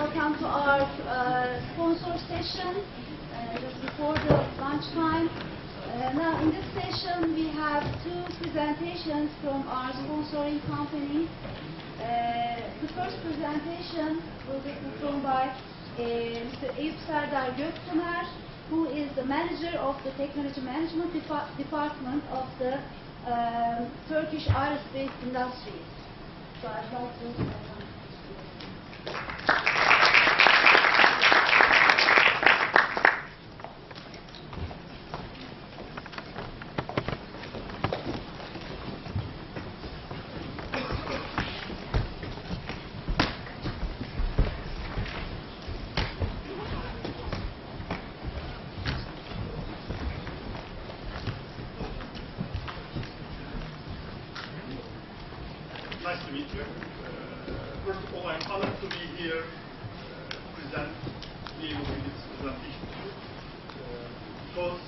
welcome to our sponsor session just before the lunchtime. Now in this session we have two presentations from our sponsoring companies. The first presentation will be performed by Mr. Eyüp Serdar Göktuner, who is the manager of the Technology Management Department of the Turkish aerospace industries. So I'd like to Nice to meet you. First of all, I'm honored to be here to be able to do this presentation to you. Because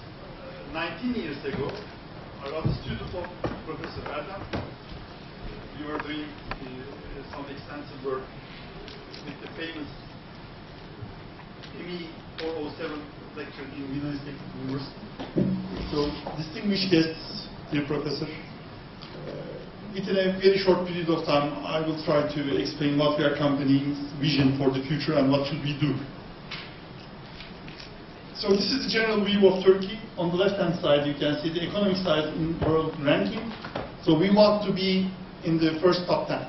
19 years ago, I was a student of Professor Erdem. We were doing some extensive work with the famous Me²ViP lecture in Üniversitesi University. So, distinguished guests, dear Professor, within a very short period of time, I will try to explain what we are company's vision for the future and what should we do. So this is the general view of Turkey. On the left-hand side, you can see the economic side in world ranking. So we want to be in the first top 10.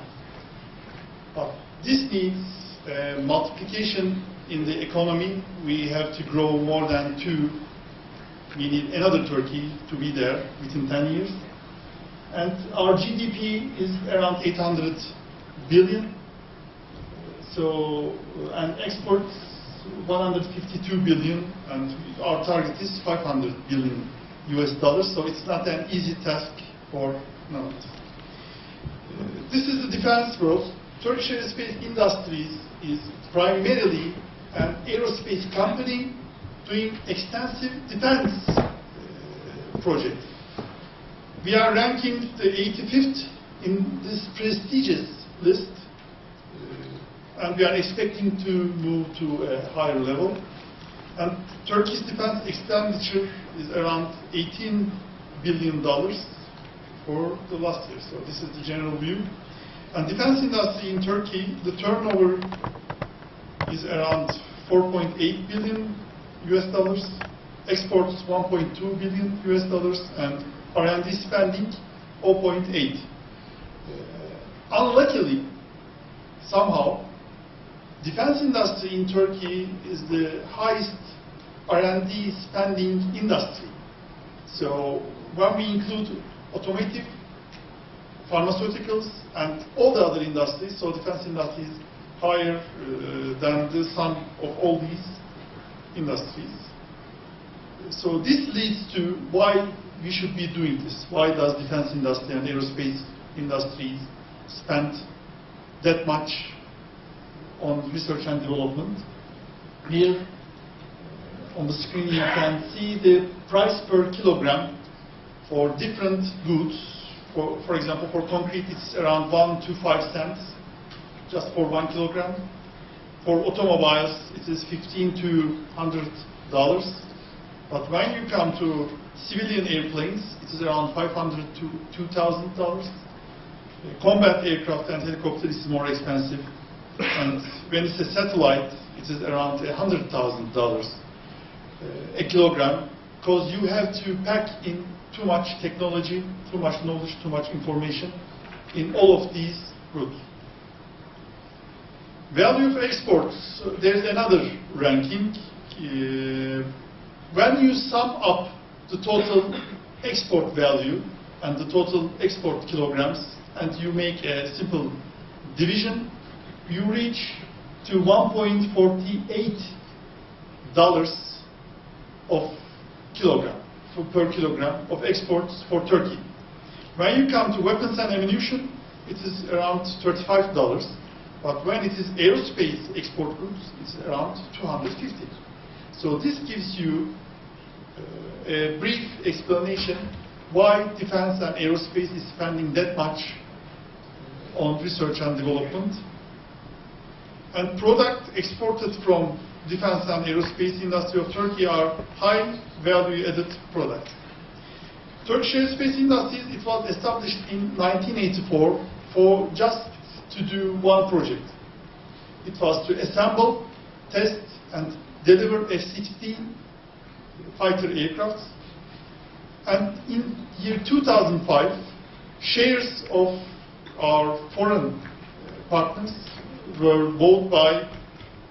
But this needs multiplication in the economy. We have to grow more than 2. We need another Turkey to be there within 10 years. And our GDP is around 800 billion. So, and exports 152 billion, and our target is 500 billion US dollars. So it's not an easy task for none of us. This is the defense growth. Turkish aerospace industries is primarily an aerospace company doing extensive defense projects. We are ranking the 85th in this prestigious list, and we are expecting to move to a higher level. And Turkey's defense expenditure is around $18 billion for the last year. So this is the general view. And defense industry in Turkey, the turnover is around 4.8 billion US dollars, exports 1.2 billion US dollars, and R&D spending 0.8. Unluckily, somehow, defense industry in Turkey is the highest R&D spending industry. So when we include automotive, pharmaceuticals, and all the other industries, so defense industry is higher than the sum of all these industries. So this leads to why we should be doing this. Why does defense industry and aerospace industries spend that much on research and development? Here on the screen you can see the price per kilogram for different goods. For example, for concrete it's around 1 to 5 cents just for 1 kilogram. For automobiles it is $15 to $100. But when you come to civilian airplanes, it is around $500 to $2,000. Combat aircraft and helicopters is more expensive. And when it's a satellite, it is around $100,000 a kilogram, because you have to pack in too much technology, too much knowledge, too much information in all of these groups. Value of exports, there is another ranking. When you sum up the total export value and the total export kilograms, and you make a simple division, you reach to $1.48 of kilogram, per kilogram of exports for Turkey. When you come to weapons and ammunition, it is around $35. But when it is aerospace export goods, it's around $250. So this gives you a brief explanation why defense and aerospace is spending that much on research and development. And products exported from defense and aerospace industry of Turkey are high value added products. Turkish aerospace industries, it was established in 1984 for just to do one project. It was to assemble, test and deliver F-16 fighter aircrafts. And in year 2005, shares of our foreign partners were bought by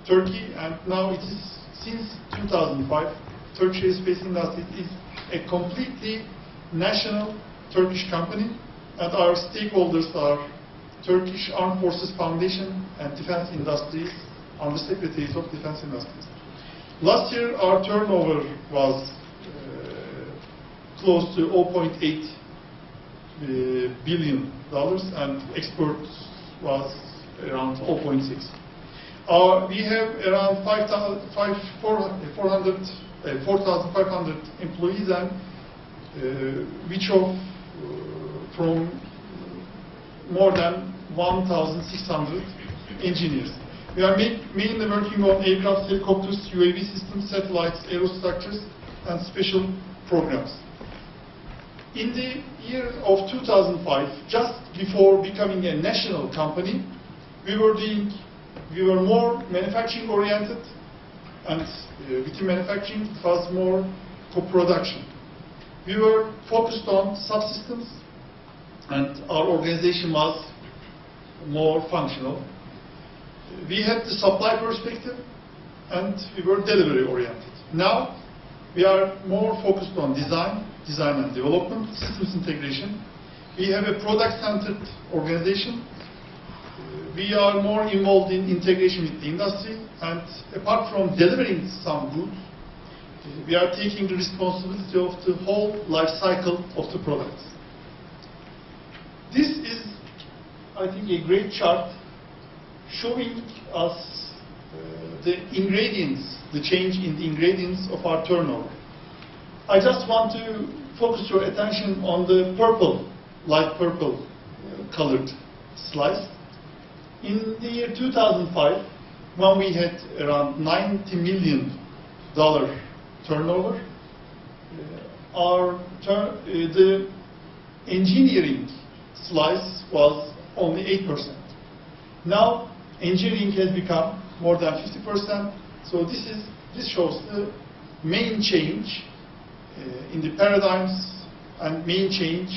Turkey, and now it is, since 2005, Turkish aerospace industry is a completely national Turkish company, and our stakeholders are Turkish Armed Forces Foundation and Defense Industries, Undersecretaries of Defense Industries. Last year our turnover was close to $0.8 billion, and exports was around 0.6. We have around 4,500 employees, and from more than 1,600 engineers. We are mainly working on aircraft, helicopters, UAV systems, satellites, aerostructures, and special programs. In the year of 2005, just before becoming a national company, we were more manufacturing oriented, and within manufacturing it was more co-production. We were focused on subsystems, and our organization was more functional. We had the supply perspective, and we were delivery oriented. Now we are more focused on design and development, systems integration. We have a product-centered organization. We are more involved in integration with the industry, and apart from delivering some goods, we are taking the responsibility of the whole life cycle of the products. This is, I think, a great chart showing us the ingredients, the change in the ingredients of our turnover. I just want to focus your attention on the purple, light purple colored slice. In the year 2005, when we had around $90 million turnover, the engineering slice was only 8%. Now, engineering has become more than 50%. So this shows the main change in the paradigms and main change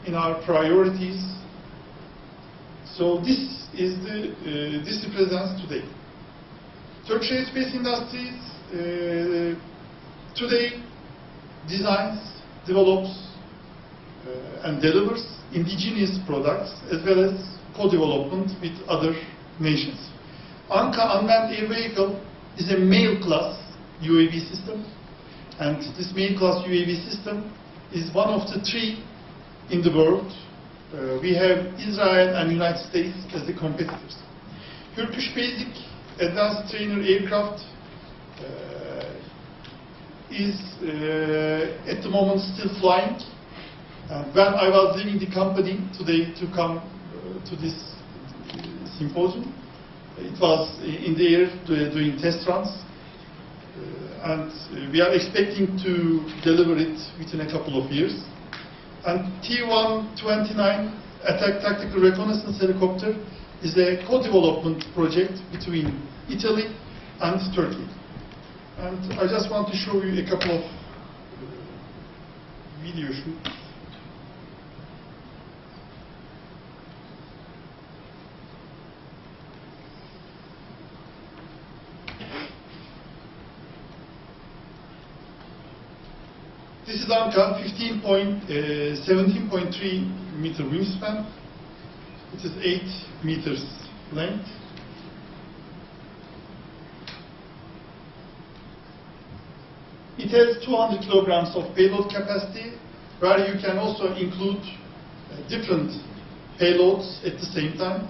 in our priorities. So this represents today. Turkish aerospace industries today designs, develops, and delivers indigenous products as well as co-development with other nations. ANCA, unmanned air vehicle, is a male class UAV system, and this male class UAV system is one of the 3 in the world. We have Israel and United States as the competitors. Turkish basic advanced trainer aircraft is at the moment still flying. When I was leaving the company today to come to this symposium, it was in the air doing test runs, and we are expecting to deliver it within a couple of years. And T-129 attack tactical reconnaissance helicopter is a co-development project between Italy and Turkey. And I just want to show you a couple of video shoots. This is ANCA, 17.3 meter wingspan. It is 8 meters length. It has 200 kilograms of payload capacity, where you can also include different payloads at the same time.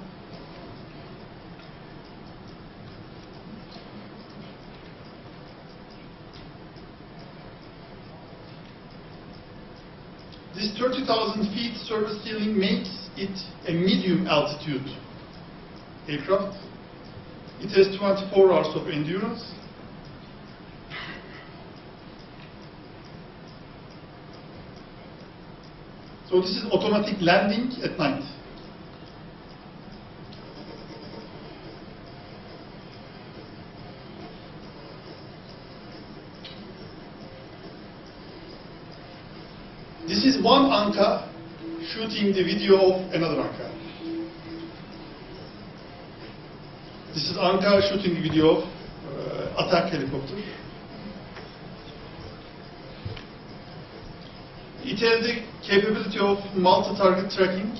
This 30,000 feet service ceiling makes it a medium altitude aircraft. It has 24 hours of endurance. So this is automatic landing at night. This is one Anka shooting the video of another Anka. This is Anka shooting the video of attack helicopter. It has the capability of multi-target tracking.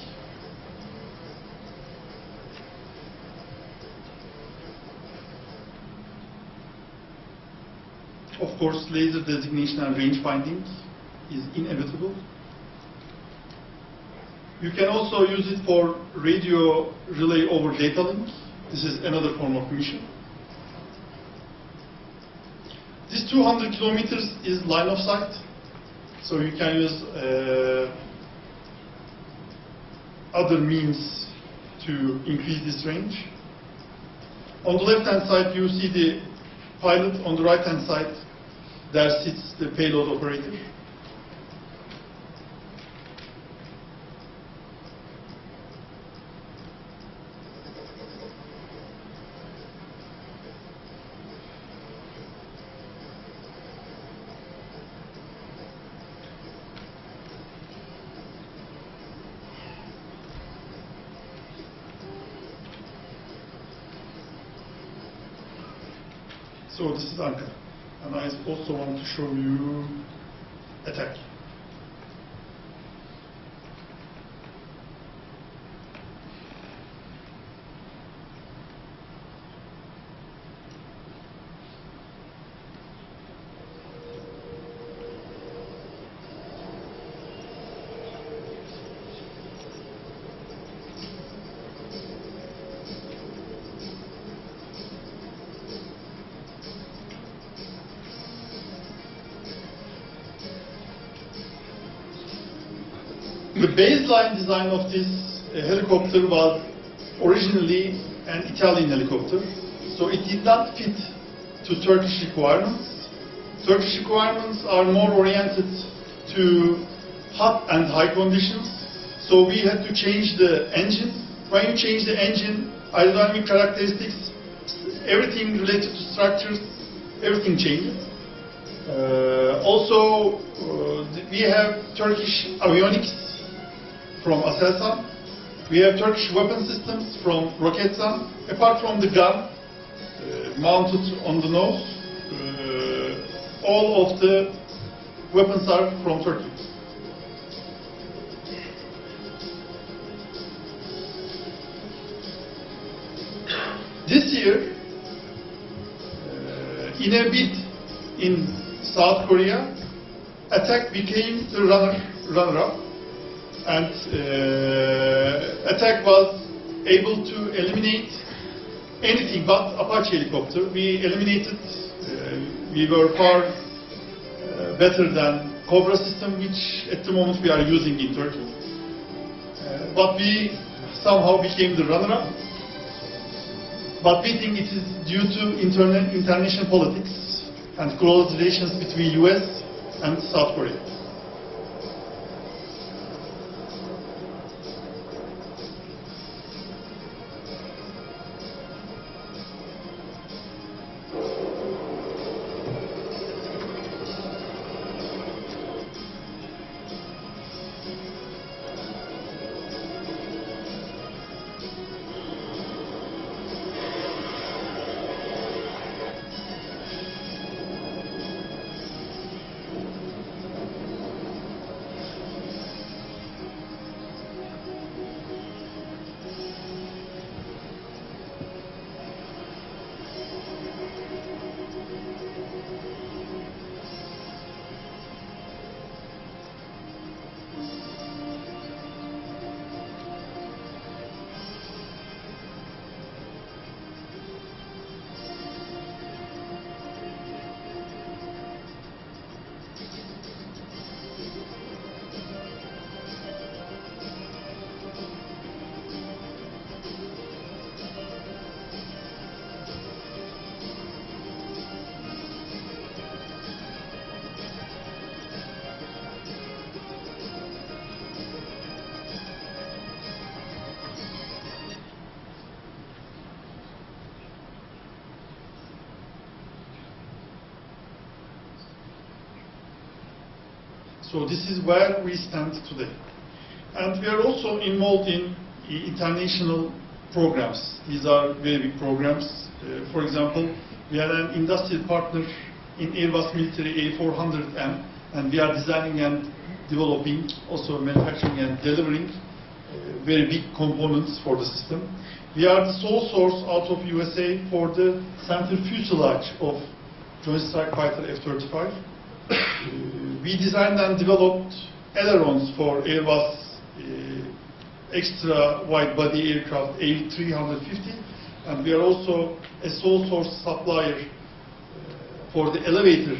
Of course, laser designation and range finding is inevitable. You can also use it for radio relay over data link. This is another form of mission. This 200 kilometers is line of sight. So you can use other means to increase this range. On the left-hand side, you see the pilot. On the right-hand side, there sits the payload operator. So this is Anka, and I also want to show you attack. The baseline design of this helicopter was originally an Italian helicopter, so it did not fit to Turkish requirements. Turkish requirements are more oriented to hot and high conditions, so we had to change the engine. When you change the engine, aerodynamic characteristics, everything related to structures, everything changes. Also, we have Turkish avionics from Aselsan. We have Turkish weapon systems from Roketsan. Apart from the gun mounted on the nose, all of the weapons are from Turkey. This year, in a bid in South Korea, Attack became the runner-up. And Attack was able to eliminate anything but Apache helicopter. We eliminated, we were far better than Cobra system, which at the moment we are using in Turkey. But we somehow became the runner-up. But we think it is due to international politics and close relations between US and South Korea. So this is where we stand today. And we are also involved in international programs. These are very big programs. For example, we are an industrial partner in Airbus Military A400M, and we are designing and developing, also manufacturing and delivering very big components for the system. We are the sole source out of USA for the center fuselage of Joint Strike Fighter F-35. We designed and developed ailerons for Airbus extra wide-body aircraft A350, and we are also a sole source supplier for the elevator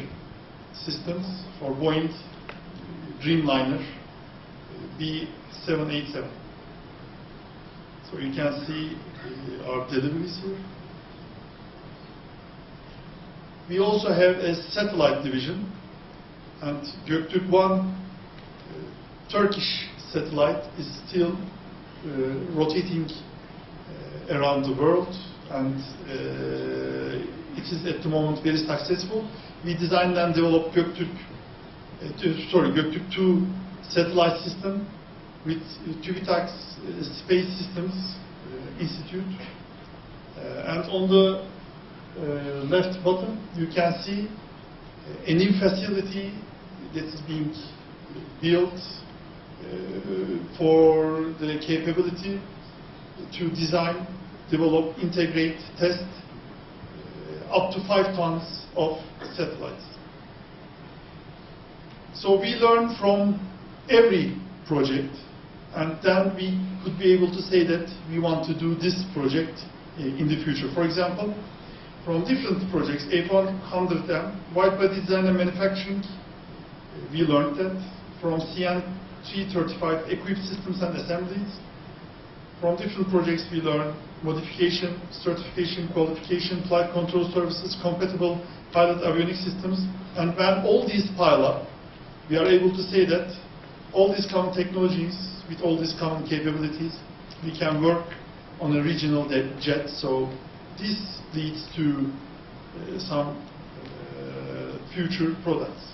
systems for Boeing Dreamliner B787. So you can see our deliveries here. We also have a satellite division, and Göktürk-1 Turkish satellite is still rotating around the world, and it is at the moment very successful. We designed and developed Göktürk-2 satellite system with TÜBİTAK Space Systems Institute. And on the left bottom, you can see a new facility that is being built for the capability to design, develop, integrate, test up to 5 tons of satellites. So we learn from every project, and then we could be able to say that we want to do this project in the future. For example, from different projects, A400M, wide-body design and manufacturing, we learned that. From CN-335, equipped systems and assemblies. From different projects, we learn modification, certification, qualification, flight control services, compatible pilot avionics systems. And when all these pile up, we are able to say that all these common technologies, with all these common capabilities, we can work on a regional jet. So this leads to some future products.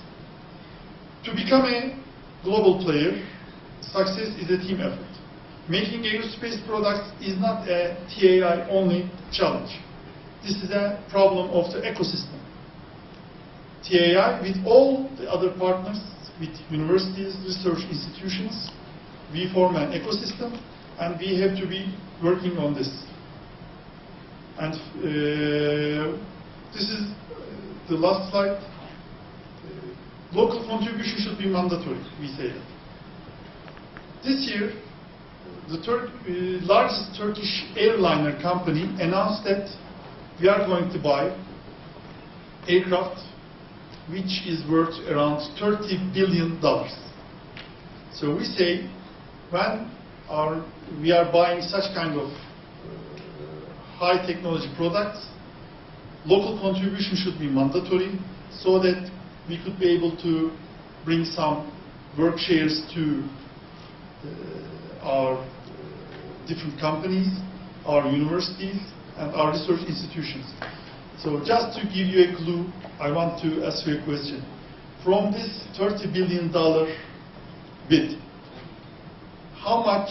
To become a global player, success is a team effort. Making aerospace products is not a TAI only challenge. This is a problem of the ecosystem. TAI, with all the other partners, with universities, research institutions, we form an ecosystem, and we have to be working on this. And this is the last slide. Local contribution should be mandatory, we say. This year, the largest Turkish airliner company announced that we are going to buy aircraft which is worth around $30 billion. So we say, when we are buying such kind of high technology products, local contribution should be mandatory, so that we could be able to bring some work shares to our different companies, our universities, and our research institutions. So just to give you a clue, I want to ask you a question. From this $30 billion bid, how much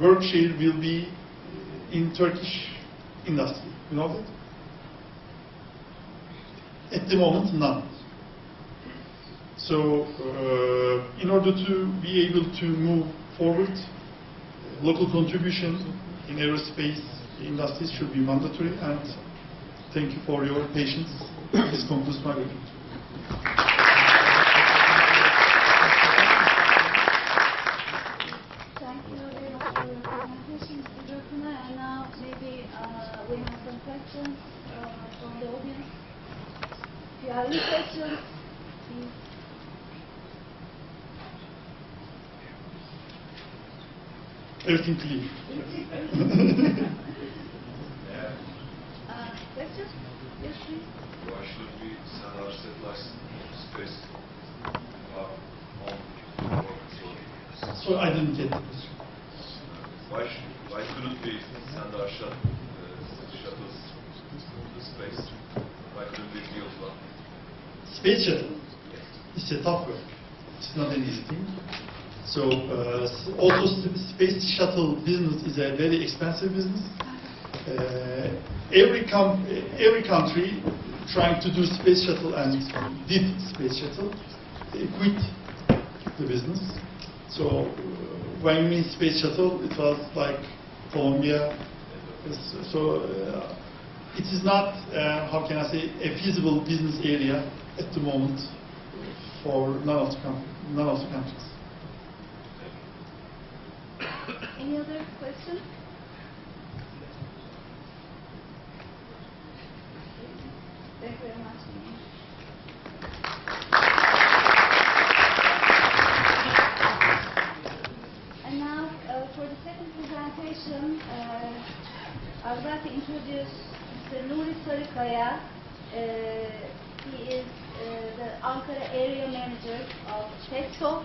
work share will be in Turkish industry? You know that? At the moment, none. So, in order to be able to move forward, local contribution in aerospace industries should be mandatory, and thank you for your patience. This concludes my review. Thank you very much for your presentation, Mr. Gökmen. And now maybe we have some questions from the audience. If you have any questions, please. Everything clear. Questions? Yes, please. Why should we send our satellites to space on orbit? So I didn't get the question. Why couldn't we send our shuttles to space? Why couldn't we build one? Space shuttle? Yes. It's a tough work. It's not an easy thing. So also space shuttle business is a very expensive business. Every country trying to do space shuttle and did space shuttle, they quit the business. So when you mean space shuttle, it was like Colombia. So it is not, how can I say, a feasible business area at the moment for none of the countries. Any other question? Thank you very much. And now, for the second presentation, I would like to introduce Mr. Nuri Sarıkaya. He is the Ankara area manager of Festo,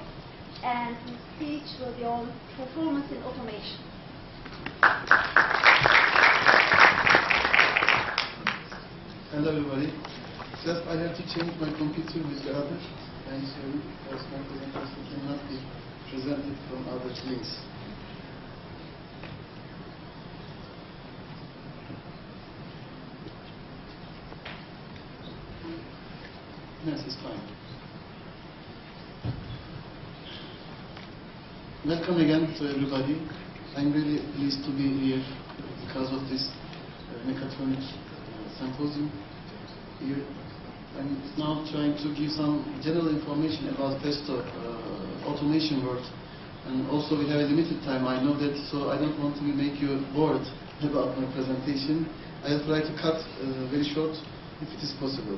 and his speech will be on performance in automation. Hello everybody. Just I have to change my computer with the other, and so because my presentation cannot be presented from other links. Yes, it's fine. Welcome again to everybody. I'm really pleased to be here because of this Mekatronik symposium here. I'm now trying to give some general information about Festo automation world, and also we have a limited time. I know that, so I don't want to make you bored about my presentation. I'll try to cut very short if it is possible.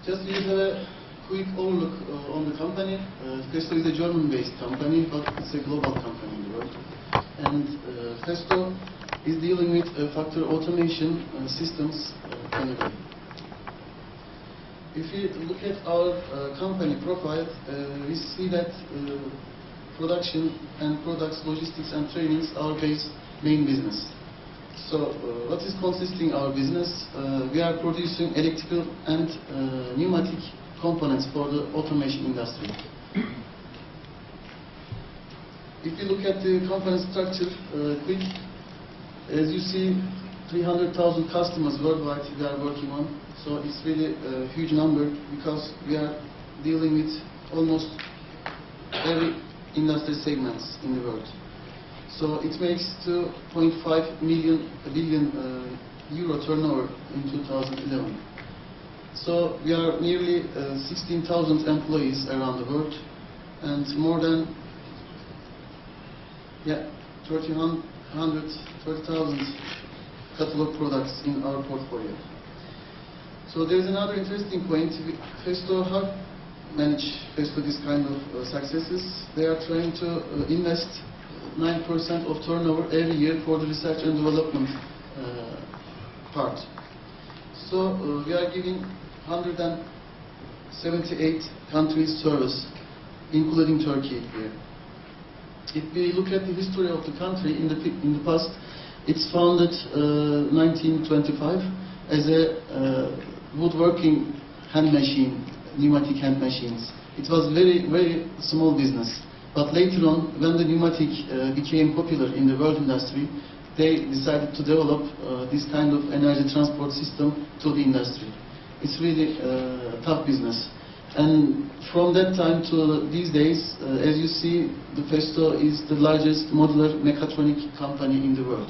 Just to have a quick overlook on the company. Festo is a German-based company, but it's a global company in the world. And Festo is dealing with factory automation systems primarily. If you look at our company profile, we see that production and products, logistics and trainings are our main business. So what is consisting our business? We are producing electrical and pneumatic components for the automation industry. If you look at the company structure quick, as you see, 300,000 customers worldwide we are working on. So it's really a huge number because we are dealing with almost every industry segments in the world. So it makes 2.5 billion euro turnover in 2011. So we are nearly 16,000 employees around the world, and more than 30,000 catalog products in our portfolio. So there is another interesting point. Festo have managed this kind of successes. They are trying to invest 9% of turnover every year for the research and development part. So we are giving 178 countries service, including Turkey here. If we look at the history of the country in the past, it's founded 1925 as a woodworking hand machine, pneumatic hand machines. It was very, very small business. But later on, when the pneumatic became popular in the world industry, they decided to develop this kind of energy transport system to the industry. It's really tough business. And from that time to these days, as you see, the Festo is the largest modular mechatronic company in the world.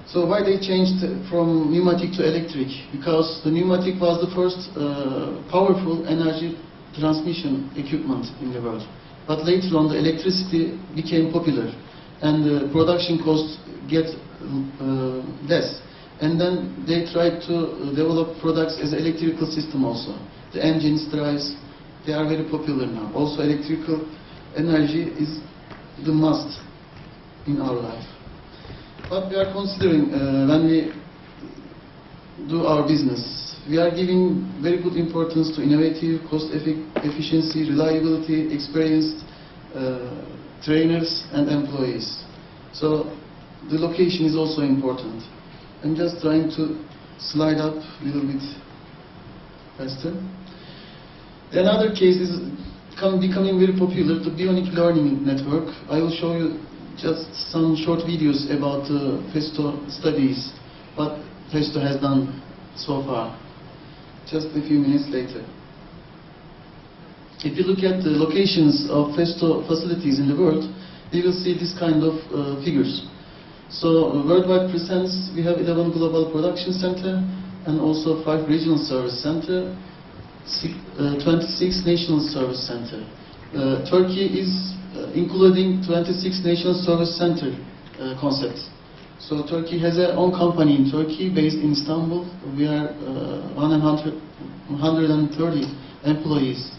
So why they changed from pneumatic to electric? Because the pneumatic was the first powerful energy transmission equipment in the world. But later on, the electricity became popular, and the production costs get less. And then they tried to develop products as electrical system also. The engines, drives, they are very popular now. Also, electrical energy is the must in our life. But we are considering when we do our business, we are giving very good importance to innovative, cost efficiency, reliability, experienced trainers and employees. So the location is also important. I'm just trying to slide up a little bit faster. Another case is becoming very popular, the Bionic Learning Network. I will show you just some short videos about Festo studies, what Festo has done so far, just a few minutes later. If you look at the locations of Festo facilities in the world, you will see this kind of figures. So worldwide presence, we have 11 global production center and also 5 regional service center, 26 national service center. Turkey is including 26 national service center concepts. So Turkey has a own company in Turkey based in Istanbul. We are 130 employees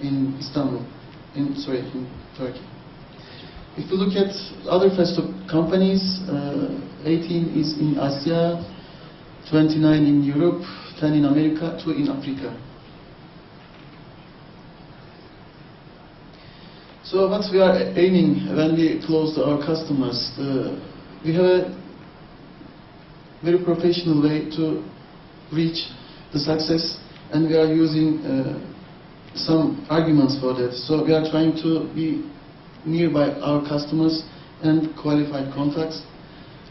in Istanbul, in Turkey. If you look at other Festo companies, 18 is in Asia, 29 in Europe, 10 in America, 2 in Africa. So what we are aiming when we close to our customers, we have a very professional way to reach the success, and we are using some arguments for that. So we are trying to be nearby our customers and qualified contacts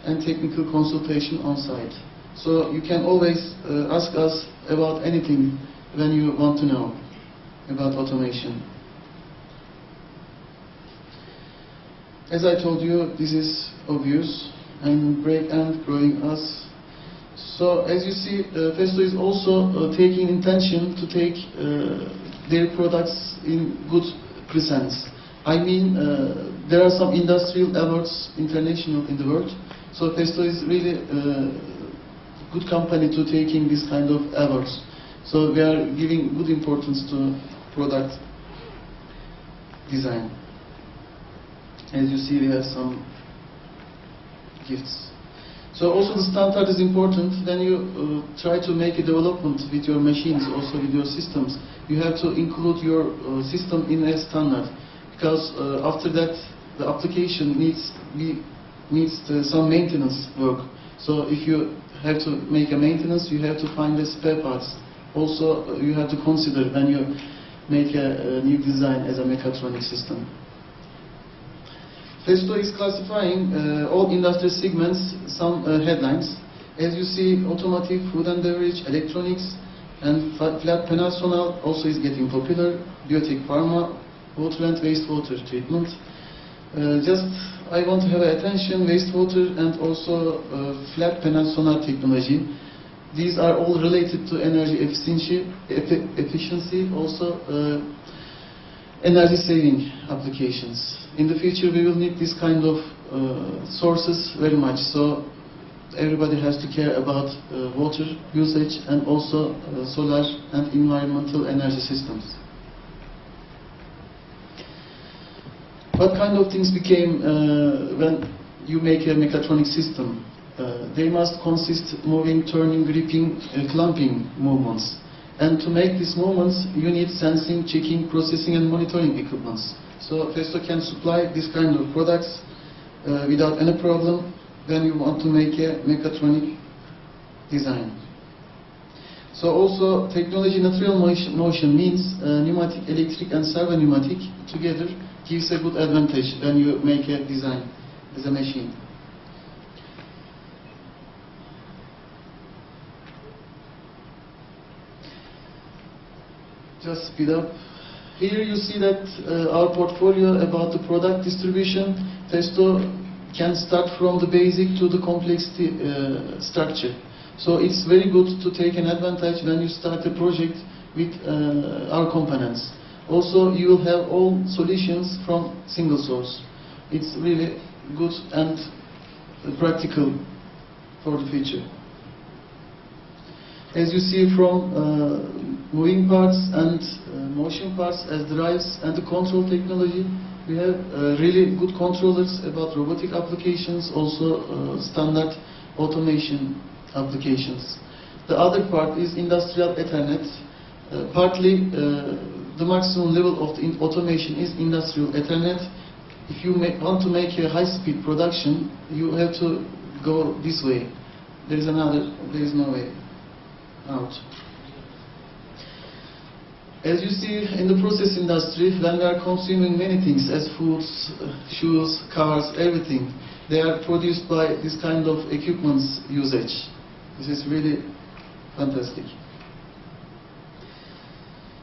and technical consultation on site. So you can always ask us about anything when you want to know about automation. As I told you, this is obvious, and break and growing us. So as you see, Festo is also taking intention to take their products in good presence. I mean, there are some industrial awards international in the world, so Festo is really a good company to taking this kind of awards. So we are giving good importance to product design. As you see, we have some gifts. So also the standard is important. When you try to make a development with your machines, also with your systems, you have to include your system in a standard. Because after that, the application needs some maintenance work. So if you have to make a maintenance, you have to find the spare parts. Also, you have to consider when you make a new design as a mechatronic system. Festo is classifying all industry segments, some headlines. As you see, automotive, food and beverage, electronics, and flat panel also is getting popular. Biotech, pharma, water and wastewater treatment. Just I want to have attention, wastewater and also flat panel sonar technology. These are all related to energy efficiency, also energy saving applications. In the future we will need this kind of sources very much, so everybody has to care about water usage and also solar and environmental energy systems. What kind of things became when you make a mechatronic system? They must consist moving, turning, gripping, clamping movements. And to make these movements, you need sensing, checking, processing and monitoring equipments. So Festo can supply this kind of products without any problem when you want to make a mechatronic design. So also technology natural motion means pneumatic, electric and servo pneumatic together gives a good advantage when you make a design as a machine. Just speed up. Here you see that our portfolio about the product distribution. Festo can start from the basic to the complexity structure. So it's very good to take an advantage when you start a project with our components. Also, you will have all solutions from single source. It's really good and practical for the future. As you see from moving parts and motion parts as drives and the control technology, we have really good controllers about robotic applications, also standard automation applications. The other part is industrial Ethernet. Partly the maximum level of the automation is industrial Ethernet. if you want to make a high-speed production, you have to go this way. There is no way out. As you see in the process industry, when we are consuming many things as foods, shoes, cars, everything, they are produced by this kind of equipment's usage. This is really fantastic.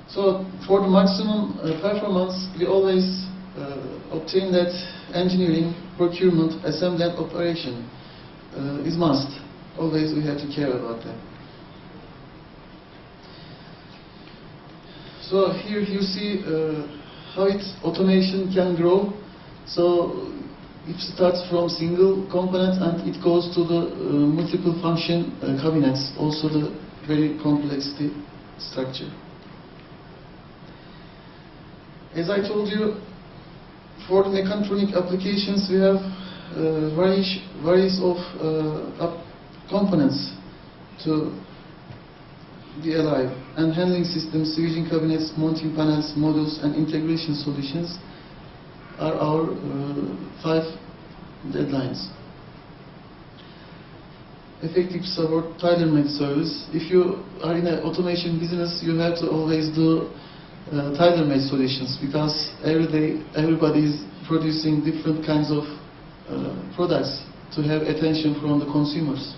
So for the maximum performance, we always obtain that engineering, procurement, assembly and operation is must. Always we have to care about that. So here you see how automation can grow. So it starts from single component and it goes to the multiple function cabinets, also the very complexity structure. As I told you, for the Mekatronik applications we have various of components to be alive, and handling systems, switching cabinets, mounting panels, modules and integration solutions are our 5 deadlines. Effective support, tailor-made service. If you are in an automation business, you have to always do tailor-made solutions, because every day everybody is producing different kinds of products to have attention from the consumers.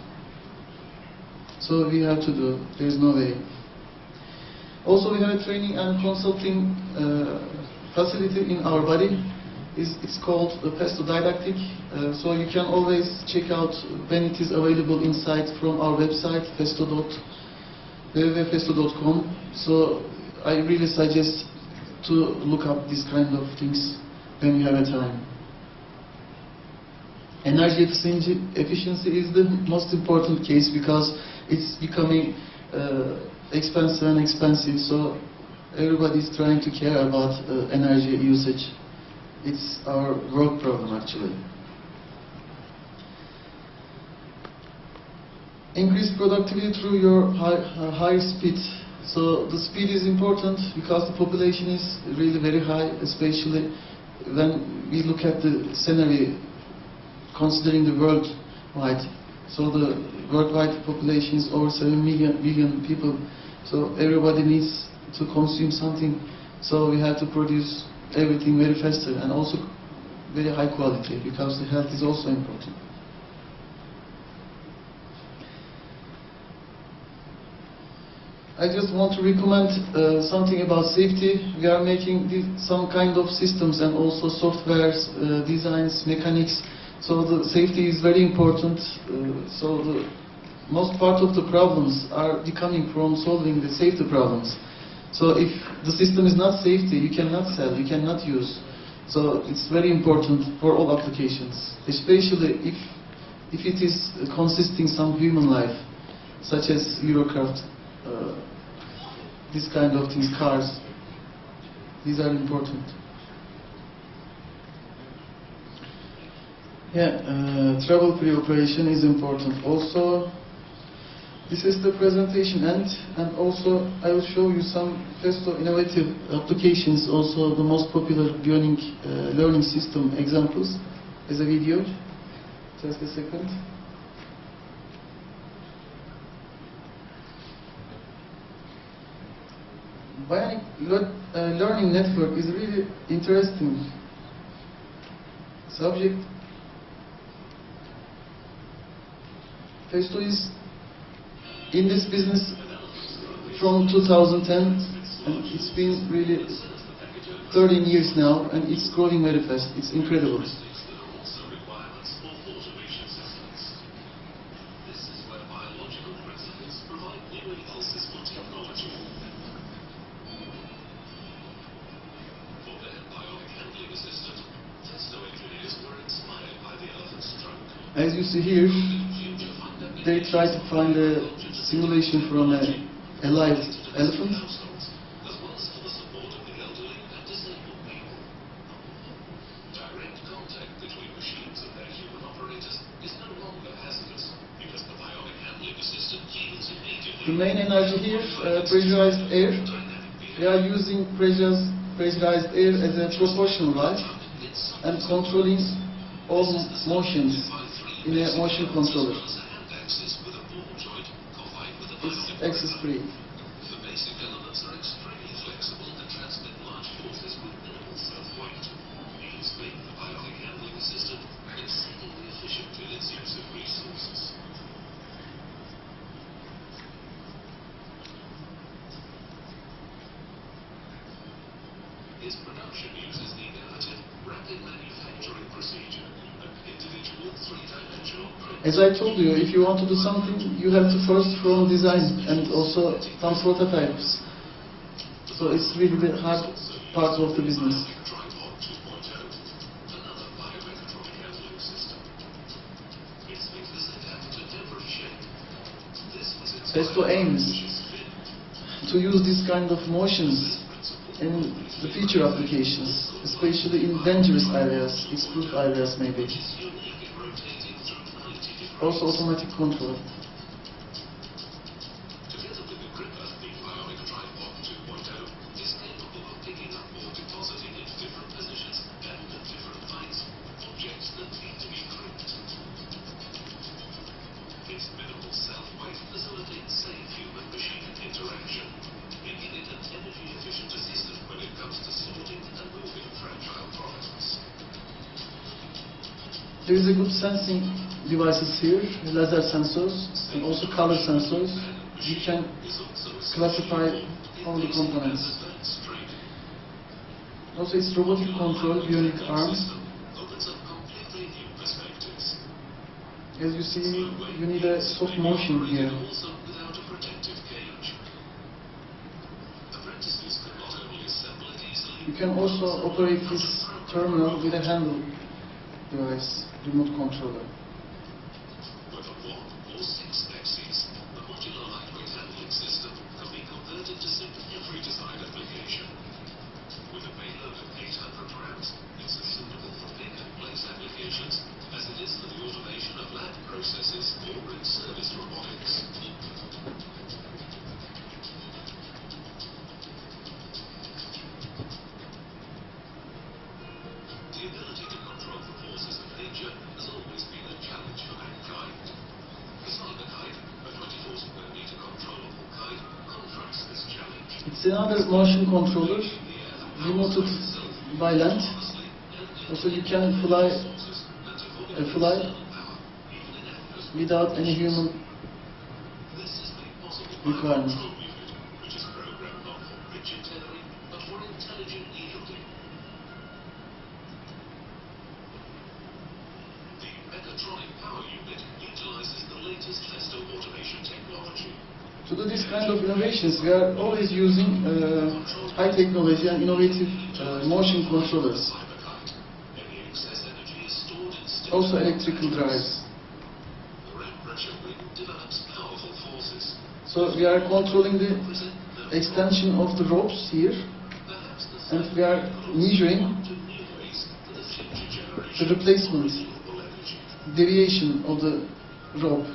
So we have to do, there is no way. Also we have a training and consulting facility in our body. It's called the Pesto Didactic. So you can always check out when it is available inside from our website, www.pesto.com. So I really suggest to look up these kind of things when you have a time. Energy efficiency is the most important case, because it's becoming expensive and expensive, so everybody is trying to care about energy usage. It's our work problem actually. Increase productivity through your high speed. So the speed is important because the population is really very high, especially when we look at the scenery considering the worldwide. So the worldwide population is over 7 billion people. So everybody needs to consume something. So we have to produce everything very faster and also very high quality, because the health is also important. I just want to recommend something about safety. We are making some kind of systems and also softwares, designs, mechanics. So the safety is very important. So the most part of the problems are coming from solving the safety problems. So if the system is not safety, you cannot sell, you cannot use. So it's very important for all applications, especially if it is consisting some human life, such as Eurocraft, this kind of things, cars. These are important. Yeah, trouble-free operation is important. Also, this is the presentation end, and also I will show you some Pesto innovative applications, also the most popular learning system examples as a video. Just a second. Bionic learning network is a really interesting subject. Pesto is in this business from 2010, and it's been really 13 years now, and it's growing very fast. It's incredible. As you see here, they try to find a simulation from a live elephant. The main energy here, pressurized air. We are using pressurized air as a proportional valve. and controlling all motions in a motion controller. It's access free. The basic elements are extremely flexible and transmit large forces with minimal self-weight. These make the bionic handling system exceedingly efficient in its use of resources. Its production uses the innovative rapid manufacturing procedure, an individual three-dimensional print. As I told you, if you want to do something, you have to first from design and also some prototypes. So it's really the hard part of the business. Tripod 2.0, another biomechatronic handling system. Its thickness adapted to every shape. This was its Festo aims to use this kind of motions in the future applications, especially in dangerous areas, exposed areas maybe. Also automatic control. Together with the gripper, the bionic tripod 2.0 is capable of picking up or depositing in different positions and at different heights objects that need to be gripped. Its minimal self-weight facilitates safe human-machine interaction, making it an energy-efficient assistant when it comes to sorting and moving fragile products. There is a good sensing devices here, laser sensors and also color sensors. You can classify all the components. Also it's robotic control, bionic arm. As you see, you need a soft motion here. You can also operate this terminal with a handle device, remote controller. Whether 1 or 6 axes, the modular lightweight handling system can be converted to suit every design application. With a payload of 800 grams, it's as suitable for pick and place applications as it is for the automation of lab processes or in service robotics. The ability to control the forces of nature has always been a challenge for mankind. The cyber kite, a 24 square meter controllable kite, contrasts this challenge. It's another motion controller, remoted by land. Also you can fly without any human This is made possible by a requirement. control unit, which is programmed not for rigid tethering, but for intelligent yielding. The Mekatronik power unit utilizes the latest Festo automation technology. To do this kind of innovations, we are always using high technology and innovative motion controllers. Cyberkite. Any excess energy is stored in still. Also electrical drives. The ram pressure ring develops powerful forces. So we are controlling the Present the extension of the ropes here, perhaps the and we are measuring to new ways for the future the generation replacement, renewable energy. deviation of the rope.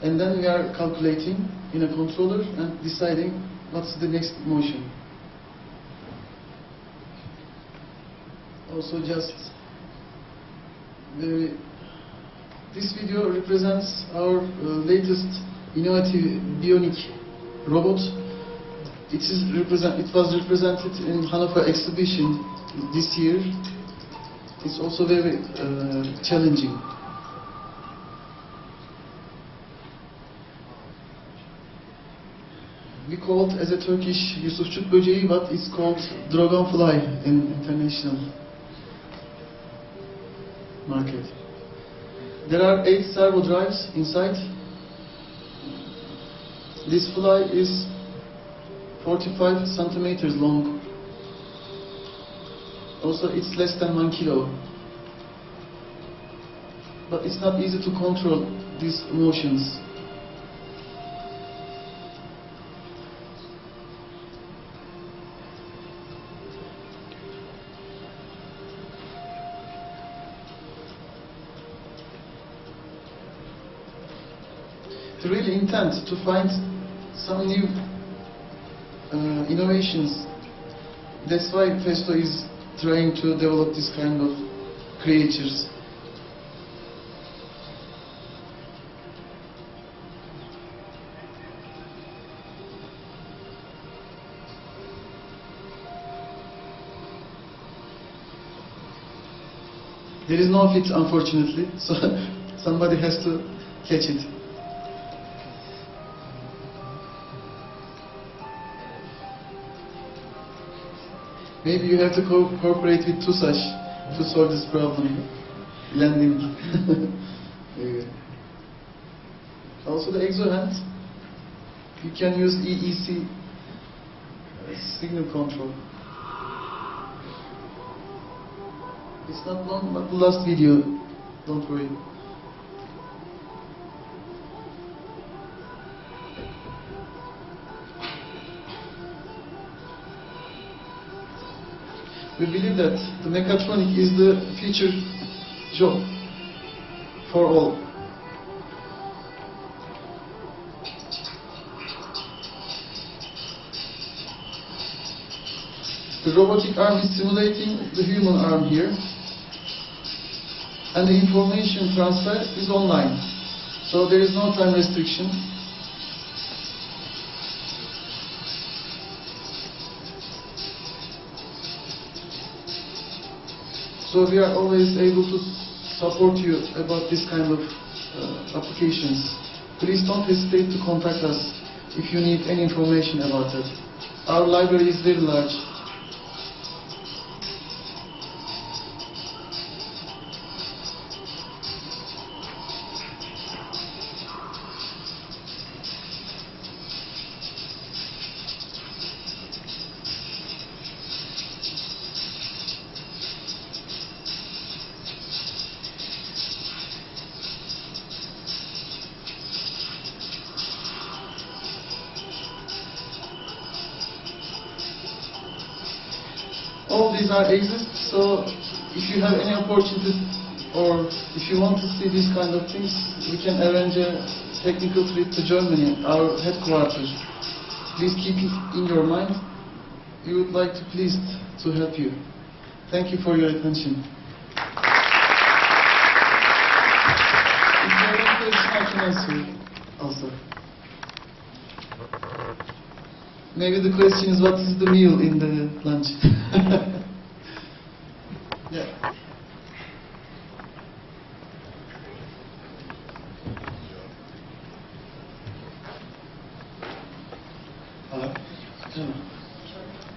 And then we are calculating in a controller and deciding what's the next motion. Also just this video represents our latest innovative bionic robot. It was represented in Hanover exhibition this year. It's also very challenging. We call it as a Turkish Yusufçuk böceği, but it's called dragonfly in international market. There are 8 servo drives inside. This fly is 45 centimeters long. Also, it's less than 1 kilo. But it's not easy to control these motions. To really intend to find some new innovations. That's why Festo is trying to develop this kind of creatures. There is no fit, unfortunately, so somebody has to catch it. Maybe you have to cooperate with TUSAŞ to solve this problem. Blending. Also the exo hand. You can use EEC signal control. It's not long, but the last video, don't worry. We believe that the Mekatronik is the future job for all. The robotic arm is simulating the human arm here, and the information transfer is online, so there is no time restriction. So we are always able to support you about this kind of applications. Please don't hesitate to contact us if you need any information about it. Our library is very large. All these are exist, so if you have any opportunity or if you want to see these kind of things, we can arrange a technical trip to Germany, our headquarters. Please keep it in your mind. We would like to pleased to help you. Thank you for your attention. If you have any question, I can answer also. Maybe the question is, what is the meal in the lunch? Yeah. Hello.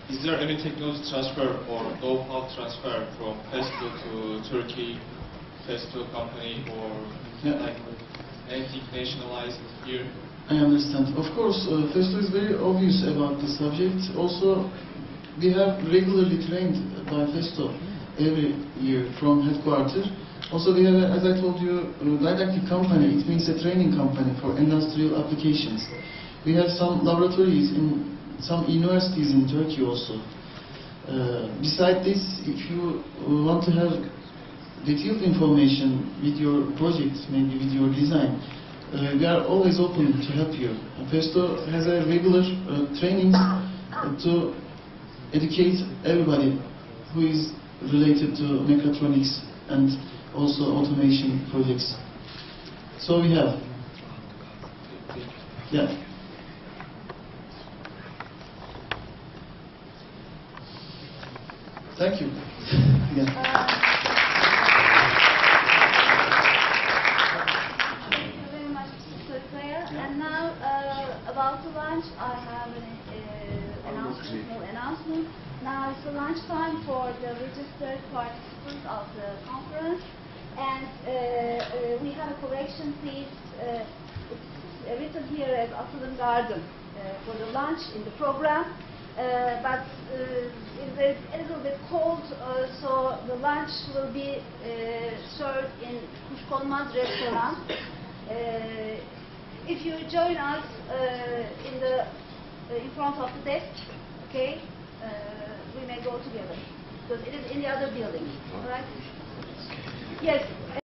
Is there any technology transfer or know-how transfer from Festo to Turkey, Festo company, or like anything nationalized here? I understand. Of course, Festo is very obvious about the subject. Also, we have regularly trained by Festo every year from headquarters. Also, we have, as I told you, a didactic company. It means a training company for industrial applications. We have some laboratories in some universities in Turkey also. Besides this, if you want to have detailed information with your project, maybe with your design, we are always open to help you. Festo has a regular trainings to educate everybody who is related to mechatronics and also automation projects. So we have. Yeah. Thank you. Yeah. About the lunch, I have an small announcement. Now it's the lunch time for the registered participants of the conference, and we have a collection piece. It's written here as Atılım Garden for the lunch in the program, but it's a little bit cold, so the lunch will be served in Kuşkonmaz restaurant. If you join us in front of the desk, okay, we may go together because it is in the other building, all right? Yes.